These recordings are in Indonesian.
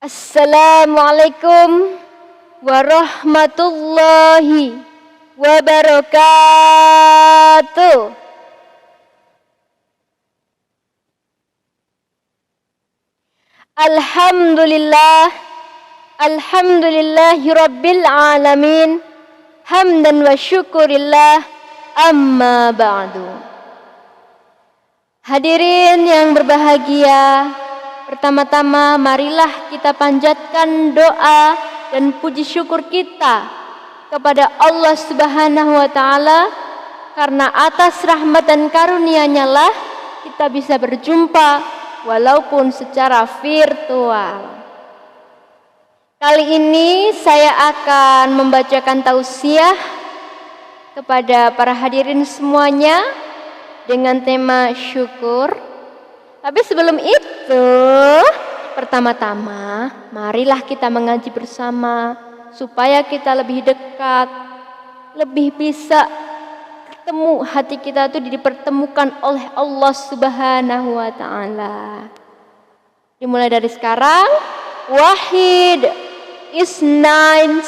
Assalamualaikum warahmatullahi wabarakatuh. Alhamdulillahi rabbil alamin. Hamdan wa syukurillah, amma ba'du. Hadirin yang berbahagia, pertama-tama marilah kita panjatkan doa dan puji syukur kita kepada Allah Subhanahu wa taala, karena atas rahmat dan karunia-Nya lah kita bisa berjumpa walaupun secara virtual. Kali ini saya akan membacakan tausiah kepada para hadirin semuanya dengan tema syukur. Tapi sebelum itu, pertama-tama marilah kita mengaji bersama supaya kita lebih dekat, lebih bisa ketemu, hati kita itu dipertemukan oleh Allah Subhanahu wa taala. Dimulai dari sekarang. Wahid, isnain,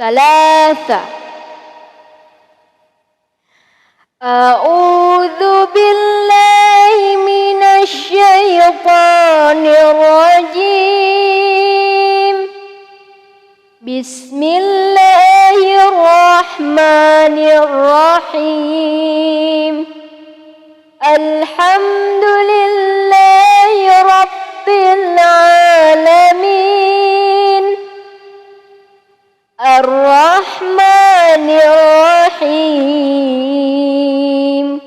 salasa. A'udzu billahi minasy syaithanir rajim. Bismillahirrahmanirrahim. Alhamdulillahi rabbil alamin. Ar-Rahmanir-Rahim.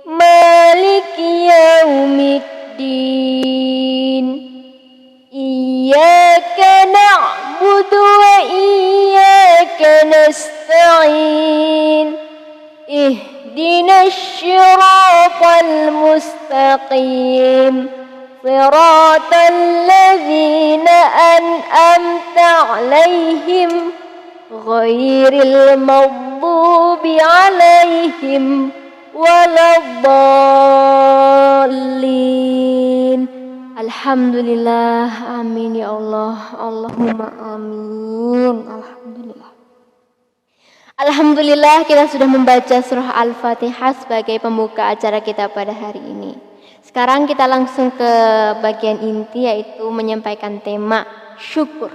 Maliki yaumiddin. Iyyaka na'budu wa iyyaka nasta'in. Ihdinas siratal mustaqim. Siratal ladzina an'amta 'alaihim ghairil maghdubi 'alaihim waladdallin. Alhamdulillah, amin ya Allah. Allahumma amin. Alhamdulillah kita sudah membaca surah Al-Fatihah sebagai pembuka acara kita pada hari ini. Sekarang kita langsung ke bagian inti, yaitu menyampaikan tema syukur.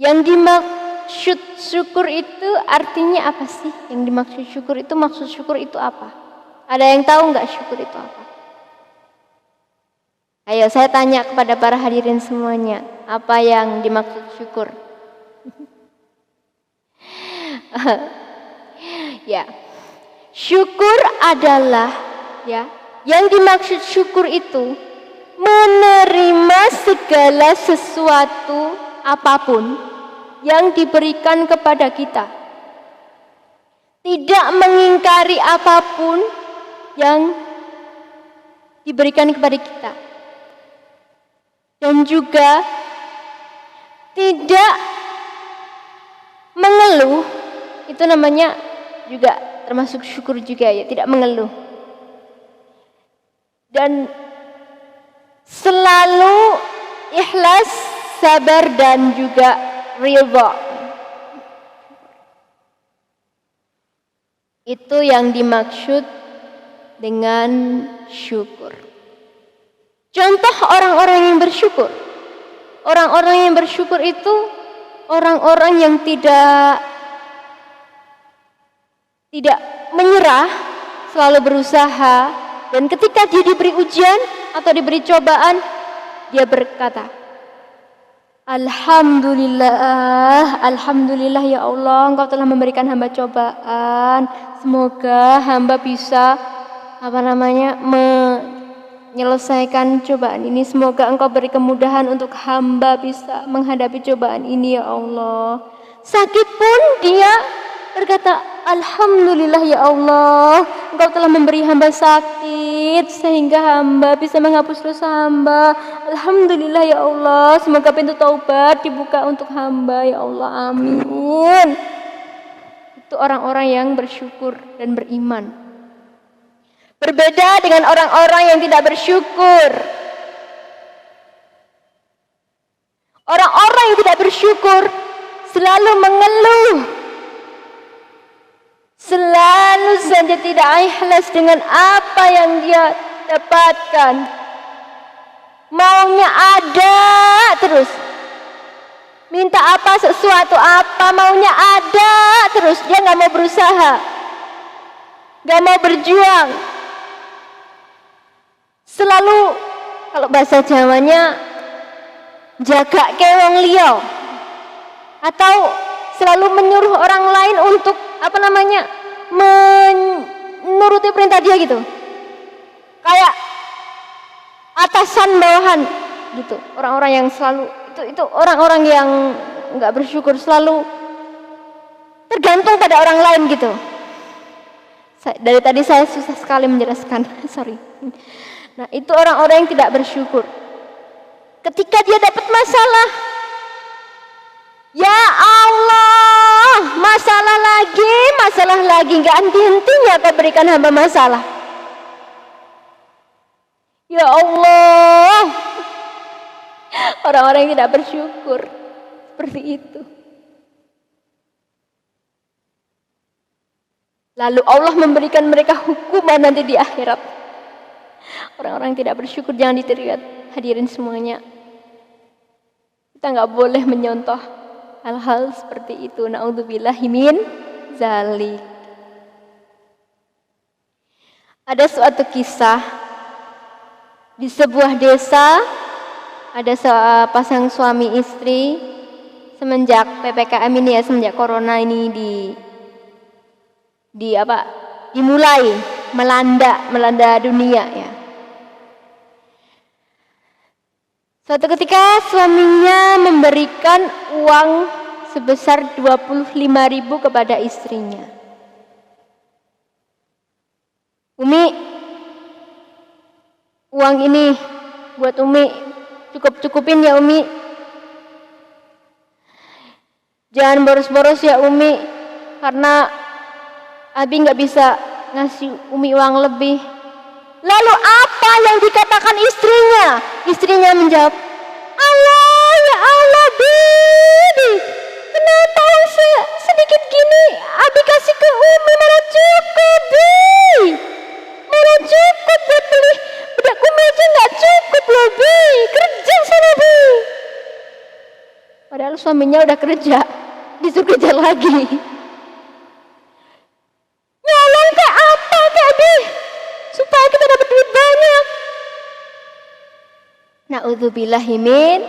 Yang dimaksud syukur itu artinya apa sih? Yang dimaksud syukur itu, maksud syukur itu apa? Ada yang tahu nggak syukur itu apa? Ayo saya tanya kepada para hadirin semuanya, apa yang dimaksud syukur? Ya, syukur adalah yang dimaksud syukur itu menerima segala sesuatu apapun yang diberikan kepada kita, tidak mengingkari apapun yang diberikan kepada kita, dan juga tidak mengeluh. Itu namanya juga termasuk syukur juga ya, tidak mengeluh. Dan selalu ikhlas, sabar, dan juga ridha. Itu yang dimaksud dengan syukur. Contoh orang-orang yang bersyukur. Orang-orang yang bersyukur itu orang-orang yang tidak menyerah, selalu berusaha, dan ketika dia diberi ujian atau diberi cobaan, dia berkata, Alhamdulillah, Alhamdulillah ya Allah, Engkau telah memberikan hamba cobaan. Semoga hamba bisa menyelesaikan cobaan ini. Semoga Engkau beri kemudahan untuk hamba bisa menghadapi cobaan ini ya Allah. Sakit pun dia berkata, Alhamdulillah ya Allah, Engkau telah memberi hamba sakit sehingga hamba bisa menghapus dosa hamba. Alhamdulillah ya Allah, semoga pintu taubat dibuka untuk hamba ya Allah, amin. Itu orang-orang yang bersyukur dan beriman. Berbeda dengan orang-orang yang tidak bersyukur. bersyukur, selalu mengeluh, selalu saja tidak ikhlas dengan apa yang dia dapatkan. Maunya ada terus. Minta apa, sesuatu apa, maunya ada terus. Dia nggak mau berusaha, nggak mau berjuang. Selalu, kalau bahasa Jawanya, jaga kewong liya. Atau selalu menyuruh orang lain untuk menuruti perintah dia gitu. Kayak atasan bawahan gitu. Orang-orang yang selalu itu orang-orang yang nggak bersyukur, selalu tergantung pada orang lain gitu. Dari tadi saya susah sekali menjelaskan, sorry. Nah, itu orang-orang yang tidak bersyukur. Ketika dia dapat masalah, ya Allah, masalah lagi, nggak henti-hentinya Kau berikan hamba masalah. Ya Allah, orang-orang yang tidak bersyukur seperti itu. Lalu Allah memberikan mereka hukuman nanti di akhirat. Orang-orang yang tidak bersyukur jangan ditiru, hadirin semuanya. Kita nggak boleh menyontoh hal-hal seperti itu. Na'udzubillahi min zalik. Ada suatu kisah di sebuah desa, ada sepasang suami istri. Semenjak PPKM ini ya, semenjak corona ini dimulai melanda dunia ya. Suatu ketika suaminya memberikan uang sebesar 25.000 kepada istrinya. Umi, uang ini buat Umi, cukupin ya Umi. Jangan boros-boros ya Umi, karena Abi nggak bisa ngasih Umi uang lebih. Lalu apa yang dikatakan istrinya? Istrinya menjawab, Allah, ya Allah, Bibi, kenapa uang sedikit gini Abi kasih ke Umi, mana cukup, Bi? Mana cukup buat beli bedak Umi aja nggak cukup loh, Bi. Kerja sana, Bi. Padahal suaminya udah kerja, disuruh kerja lagi. Nyolong kayak apa, Kak Bi? Supaya kita dapat duit banyak. Na'udzubillahi min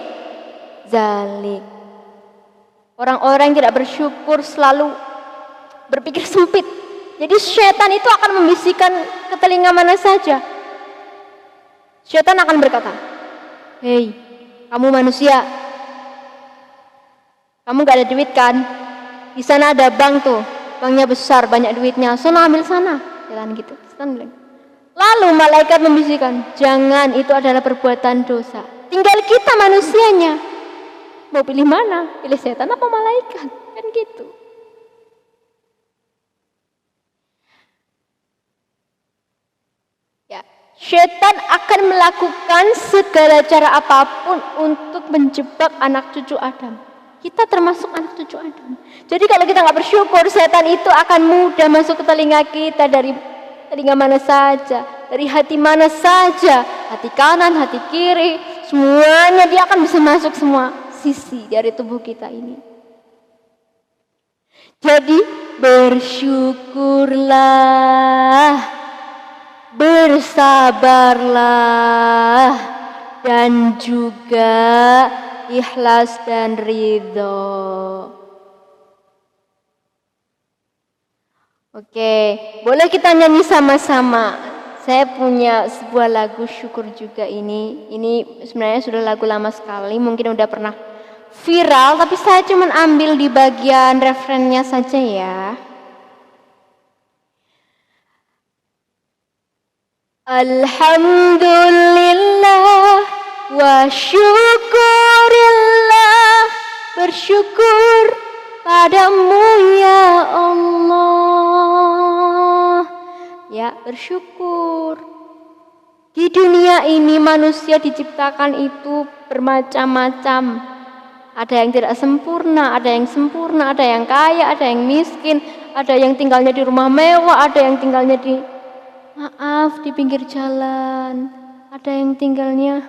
zalik. Orang-orang yang tidak bersyukur selalu berpikir sempit. Jadi syaitan itu akan membisikkan ke telinga mana saja. Syaitan akan berkata, hei, kamu manusia, kamu gak ada duit kan? Di sana ada bank tuh, banknya besar, banyak duitnya. Sana ambil sana, jalan gitu. Syaitan bilang. Lalu malaikat membisikkan, jangan, itu adalah perbuatan dosa. Tinggal kita manusianya. Mau pilih mana? Pilih setan apa malaikat? Kan gitu. Ya, setan akan melakukan segala cara apapun untuk menjebak anak cucu Adam. Kita termasuk anak cucu Adam. Jadi kalau kita nggak bersyukur, setan itu akan mudah masuk ke telinga kita dari telinga mana saja, dari hati mana saja, hati kanan, hati kiri, semuanya dia akan bisa masuk semua sisi dari tubuh kita ini. Jadi bersyukurlah, bersabarlah, dan juga ikhlas dan ridho. Oke, boleh kita nyanyi sama-sama. Saya punya sebuah lagu syukur juga ini. Ini sebenarnya sudah lagu lama sekali, mungkin udah pernah viral, tapi saya cuma ambil di bagian referennya saja ya. Alhamdulillah wa syukurillah, bersyukur padamu ya Allah. Ya, bersyukur. Di dunia ini manusia diciptakan itu bermacam-macam. Ada yang tidak sempurna, ada yang sempurna, ada yang kaya, ada yang miskin, ada yang tinggalnya di rumah mewah, ada yang tinggalnya di pinggir jalan, ada yang tinggalnya,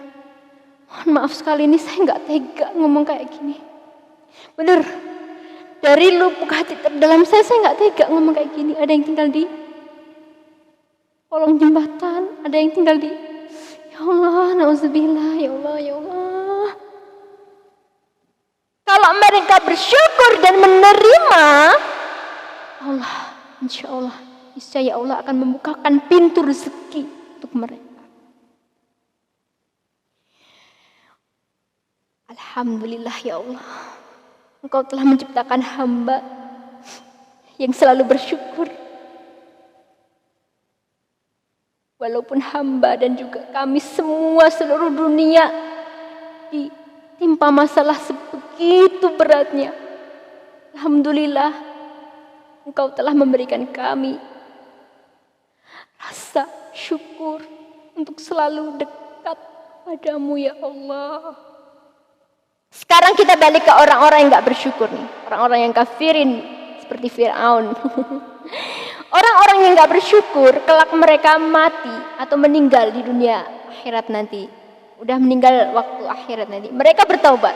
mohon maaf sekali ini saya nggak tega ngomong kayak gini. Bener, dari lubuk hati terdalam saya nggak tega ngomong kayak gini. Ada yang tinggal di kolong jembatan, ada yang tinggal di, ya Allah, nauzubillah, ya Allah, ya Allah. Kalau mereka bersyukur dan menerima, Allah, insya Allah, niscaya Allah akan membukakan pintu rezeki untuk mereka. Alhamdulillah ya Allah, Engkau telah menciptakan hamba yang selalu bersyukur. Walaupun hamba dan juga kami semua seluruh dunia ditimpa masalah sebegitu beratnya, alhamdulillah Engkau telah memberikan kami rasa syukur untuk selalu dekat padamu ya Allah. Sekarang kita balik ke orang-orang yang gak bersyukur nih, orang-orang yang kafirin seperti Fir'aun. Orang-orang yang gak bersyukur, kelak mereka mati atau meninggal di dunia akhirat nanti. Udah meninggal waktu akhirat nanti. Mereka bertaubat.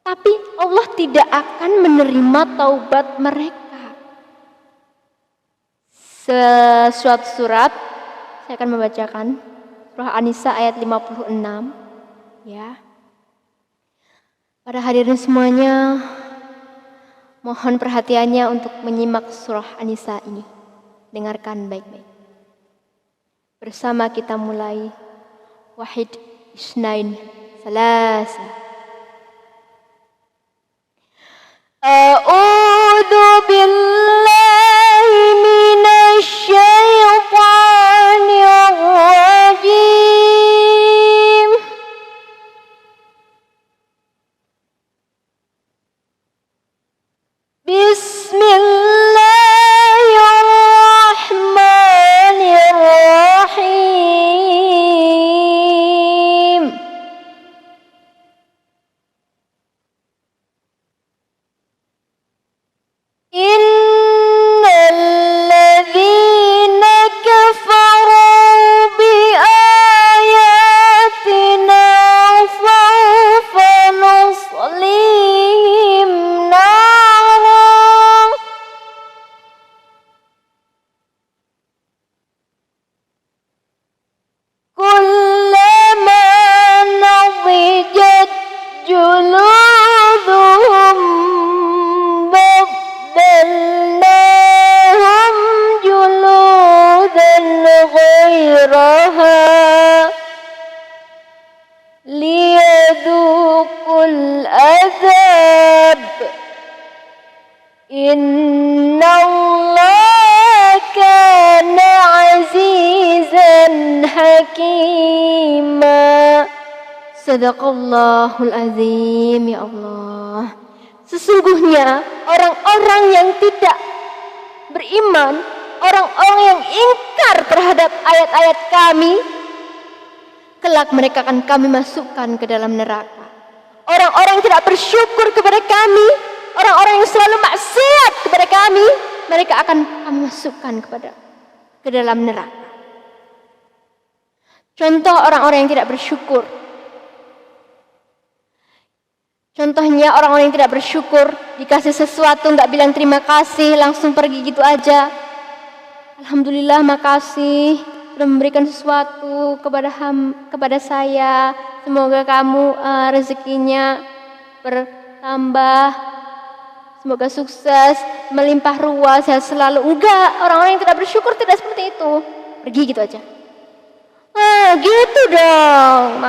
Tapi Allah tidak akan menerima taubat mereka. Sesuatu surat, saya akan membacakan. Surah An-Nisa ayat 56. Ya. Para hadirin semuanya, mohon perhatiannya untuk menyimak surah An-Nisa ini. Dengarkan baik-baik. Bersama kita mulai. Wahid, isnain, salasa. A'udzu billahi minasy syaithanir rajim. Bismillahirrahmanirrahim. Innal ladzina kafaru bi ayatina sawfa nuslihim naran kullama nadijat juluduhum baddalnahum juludan ghairaha liyadhuqul azab innallaha kana azizan hakima. Sadaqallahul azim. Ya Allah, sesungguhnya orang-orang yang tidak beriman, orang-orang yang ingkar terhadap ayat-ayat kami, kelak mereka akan kami masukkan ke dalam neraka. Orang-orang yang tidak bersyukur kepada kami, orang-orang yang selalu maksiat kepada kami, mereka akan kami masukkan ke dalam neraka. Contoh orang-orang yang tidak bersyukur. Contohnya orang-orang yang tidak bersyukur, dikasih sesuatu nggak bilang terima kasih, langsung pergi gitu aja. Alhamdulillah, makasih sudah memberikan sesuatu kepada saya. Semoga kamu rezekinya bertambah, semoga sukses, melimpah ruah, sehat selalu. Enggak, orang-orang yang tidak bersyukur tidak seperti itu. Pergi gitu aja. Gitu dong.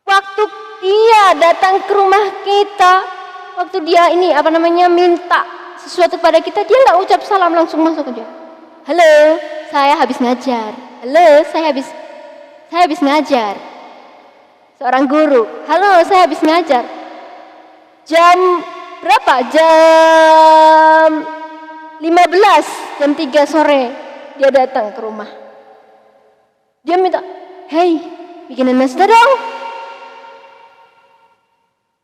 Waktu dia datang ke rumah kita, waktu dia minta sesuatu kepada kita, dia nggak ucap salam, langsung masuk aja. Halo, saya habis ngajar. Halo, saya habis ngajar. Seorang guru. Halo, saya habis ngajar. Jam berapa? Jam 15, jam 3 sore dia datang ke rumah. Dia minta, "Hei, bikinin nasi dong."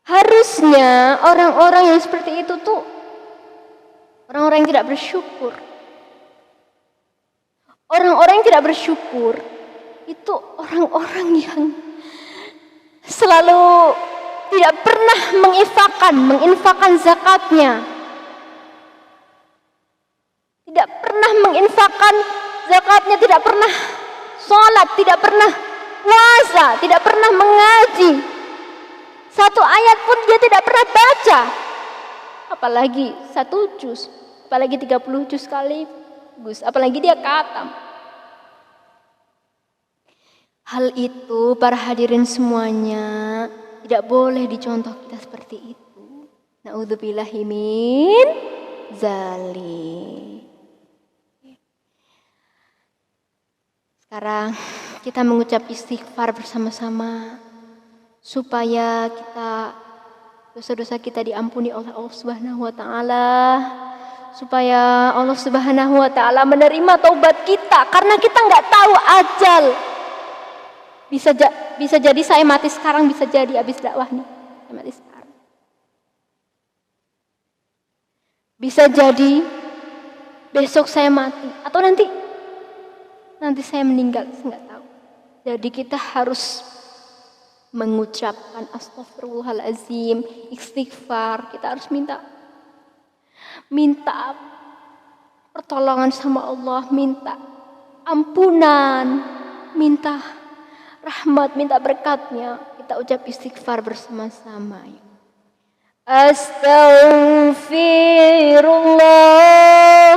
Harusnya orang-orang yang seperti itu tuh orang-orang yang tidak bersyukur. Orang-orang yang tidak bersyukur itu orang-orang yang selalu tidak pernah menginfakkan zakatnya. Tidak pernah menginfakkan zakatnya, tidak pernah sholat, tidak pernah puasa, tidak pernah mengaji. Satu ayat pun dia tidak pernah baca. Apalagi 1 juz, apalagi 30 juz sekaligus, apalagi dia khatam. Hal itu para hadirin semuanya tidak boleh dicontoh kita seperti itu. Na'udzubillahi min zalik. Sekarang kita mengucap istighfar bersama-sama supaya dosa-dosa kita diampuni oleh Allah Subhanahu wa taala, supaya Allah Subhanahu wa taala menerima taubat kita, karena kita nggak tahu ajal. Bisa jadi saya mati sekarang, bisa jadi habis dakwah nih saya mati sekarang. Bisa jadi besok saya mati atau nanti saya meninggal, saya nggak tahu. Jadi kita harus mengucapkan astagfirullahalazim, istighfar. Kita harus minta pertolongan sama Allah, minta ampunan, minta rahmat, minta berkatnya. Kita ucap istighfar bersama-sama. Astaghfirullah,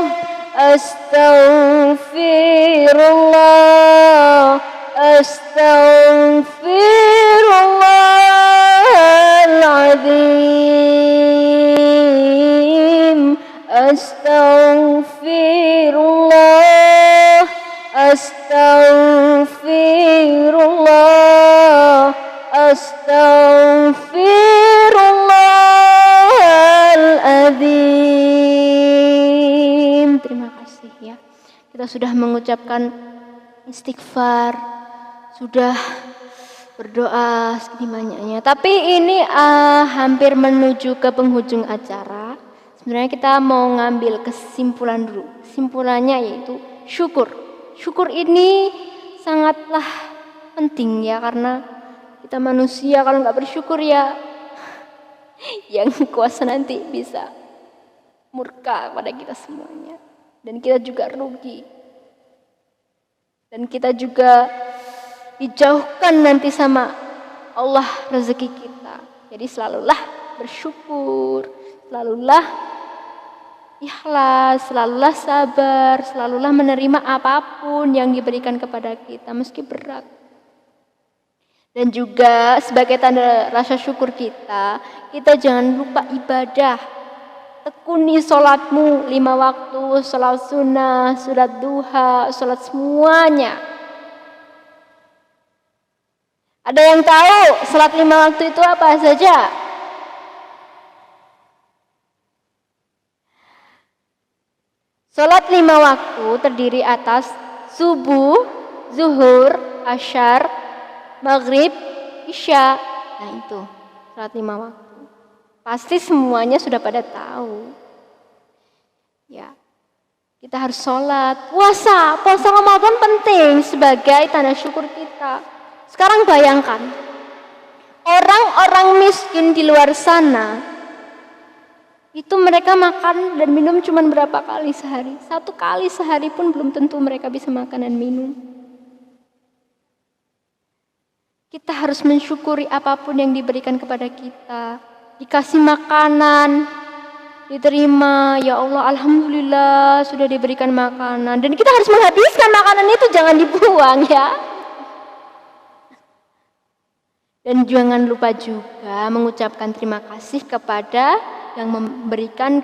astaghfirullah, astaghfirullahaladzim, astaghfirullah, astaghfirullah, astaghfirullahaladzim. Terima kasih ya. Kita sudah mengucapkan istighfar, sudah berdoa segini banyaknya. Tapi ini hampir menuju ke penghujung acara. Sebenarnya kita mau ngambil kesimpulan dulu. Kesimpulannya yaitu syukur. Syukur ini sangatlah penting ya, karena kita manusia kalau nggak bersyukur ya yang kuasa nanti bisa murka pada kita semuanya. Dan kita juga rugi. Dan kita juga dijauhkan nanti sama Allah rezeki kita. Jadi selalulah bersyukur, selalulah ikhlas, selalulah sabar, selalulah menerima apapun yang diberikan kepada kita meski berat. Dan juga sebagai tanda rasa syukur kita jangan lupa ibadah. Tekuni sholatmu 5 waktu, sholat sunnah, sholat duha, sholat semuanya. Ada yang tahu sholat 5 waktu itu apa saja? Sholat 5 waktu terdiri atas subuh, zuhur, asyar, maghrib, isya. Nah itu sholat 5 waktu. Pasti semuanya sudah pada tahu. Ya, kita harus sholat. Puasa Ramadan penting sebagai tanda syukur kita. Sekarang bayangkan, orang-orang miskin di luar sana, itu mereka makan dan minum cuma berapa kali sehari? 1 kali sehari pun belum tentu mereka bisa makan dan minum. Kita harus mensyukuri apapun yang diberikan kepada kita. Dikasih makanan, diterima, ya Allah alhamdulillah sudah diberikan makanan. Dan kita harus menghabiskan makanan itu, jangan dibuang ya. Dan jangan lupa juga mengucapkan terima kasih kepada yang memberikan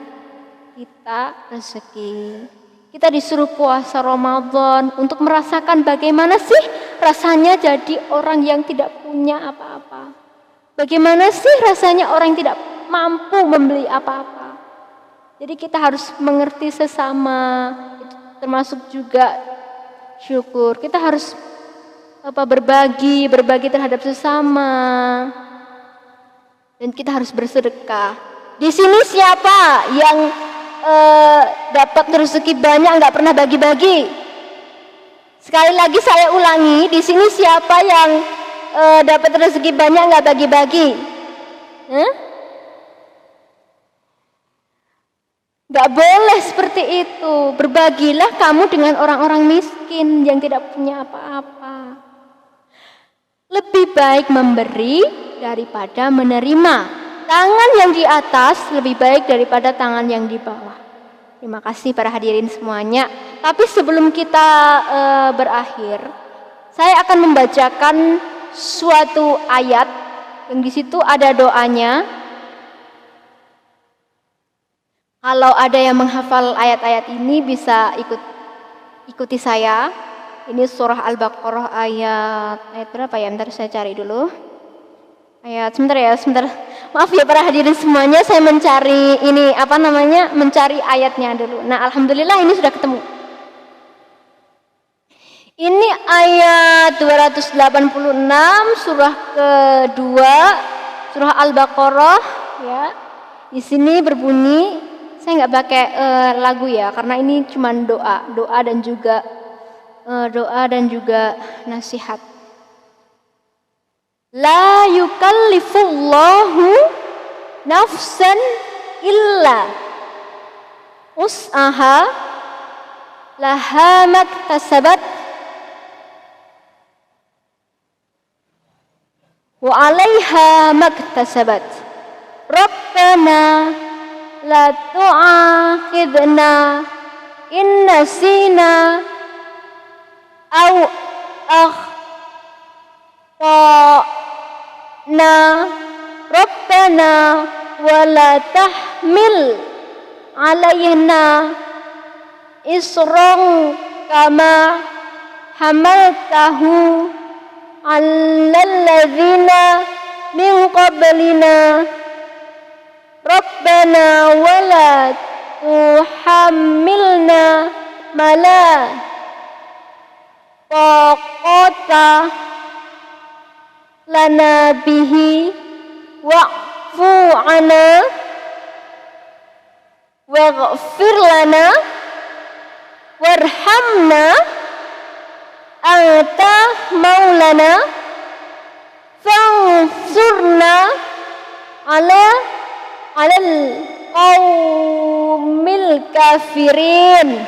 kita rezeki. Kita disuruh puasa Ramadan untuk merasakan bagaimana sih rasanya jadi orang yang tidak punya apa-apa. Bagaimana sih rasanya orang yang tidak mampu membeli apa-apa. Jadi kita harus mengerti sesama, itu termasuk juga syukur. Kita harus berbagi terhadap sesama. Dan kita harus bersedekah. Di sini siapa yang dapat rezeki banyak nggak pernah bagi-bagi? Sekali lagi saya ulangi, di sini siapa yang dapat rezeki banyak nggak bagi-bagi? Nggak boleh seperti itu. Berbagilah kamu dengan orang-orang miskin yang tidak punya apa-apa. Lebih baik memberi daripada menerima. Tangan yang di atas lebih baik daripada tangan yang di bawah. Terima kasih para hadirin semuanya. Tapi sebelum kita berakhir, saya akan membacakan suatu ayat yang di situ ada doanya. Kalau ada yang menghafal ayat-ayat ini bisa ikuti saya. Ini surah Al-Baqarah ayat berapa ya? Bentar saya cari dulu. Sebentar. Maaf ya para hadirin semuanya, saya mencari mencari ayatnya dulu. Nah, alhamdulillah ini sudah ketemu. Ini ayat 286 surah kedua, surah Al-Baqarah ya. Di sini berbunyi, saya nggak pakai lagu ya, karena ini cuma doa dan juga nasihat. La yukallifullahu nafsan illa us'aha laha maktasabat wa 'alaiha maktasabat. Rabbana la tu'akhidna in nasina aw akhtana Rabbana wa la tahmil alaina isran kama hamaltahu 'alal ladzina min qablina Rabbana wa la tuhammilna ma la taqata lana bihi wa'fu 'anna waghfir lana warhamna anta maulana fansurna alal qaumil kafirin.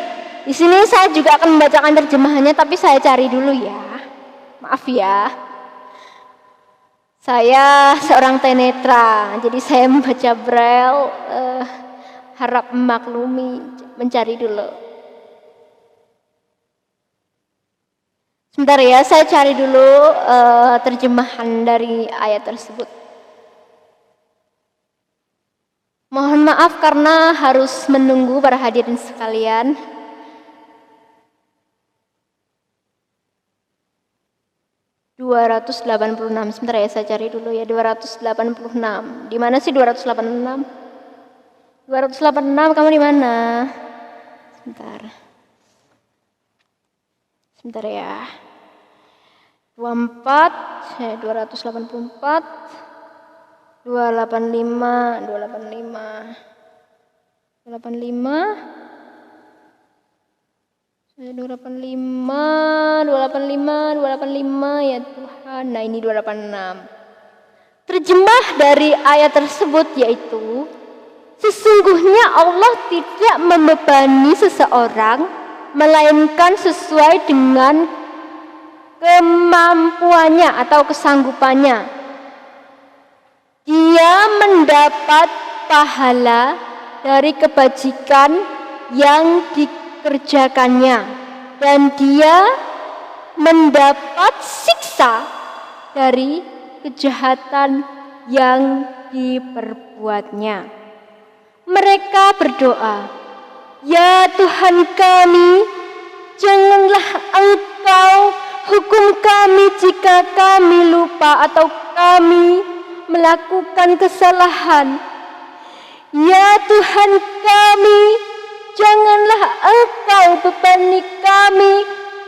Di sini saya juga akan membacakan terjemahannya, tapi saya cari dulu ya. Maaf ya. Saya seorang tunanetra, jadi saya membaca braille, harap memaklumi, mencari dulu. Sebentar ya, saya cari dulu terjemahan dari ayat tersebut. Mohon maaf karena harus menunggu para hadirin sekalian. Sebentar ya, saya cari dulu ya. 286. Di mana sih 286? 286 kamu di mana? Sebentar ya. 284, 284, 285 ya Tuhan. Nah, ini 286. Terjemah dari ayat tersebut yaitu, sesungguhnya Allah tidak membebani seseorang melainkan sesuai dengan kemampuannya atau kesanggupannya. Dia mendapat pahala dari kebajikan yang dikerjakannya, dan dia mendapat siksa dari kejahatan yang diperbuatnya. Mereka berdoa, ya Tuhan kami, janganlah Engkau hukum kami jika kami lupa atau kami melakukan kesalahan. Ya Tuhan kami, janganlah Engkau bebani kami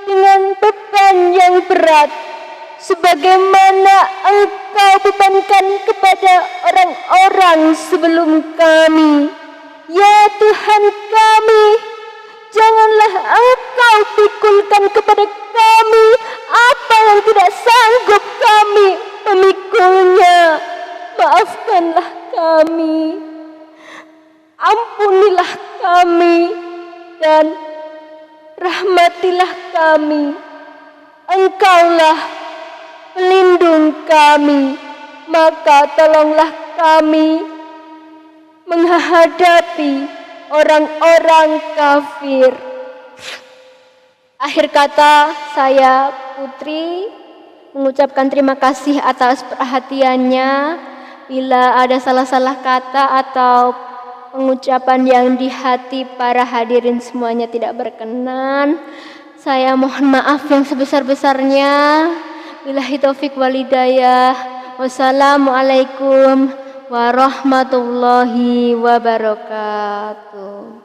dengan beban yang berat sebagaimana Engkau bebankan kepada orang-orang sebelum kami. Ya Tuhan kami, janganlah Engkau pikulkan kepada kami apa yang tidak sanggup kami memikulnya. Maafkanlah kami, ampunilah kami, dan rahmatilah kami. Engkaulah pelindung kami, maka tolonglah kami menghadapi orang-orang kafir. Akhir kata, saya Putri mengucapkan terima kasih atas perhatiannya. Bila ada salah-salah kata atau pengucapan yang di hati para hadirin semuanya tidak berkenan, saya mohon maaf yang sebesar-besarnya. Billahi taufik walhidayah. Wassalamualaikum warahmatullahi wabarakatuh.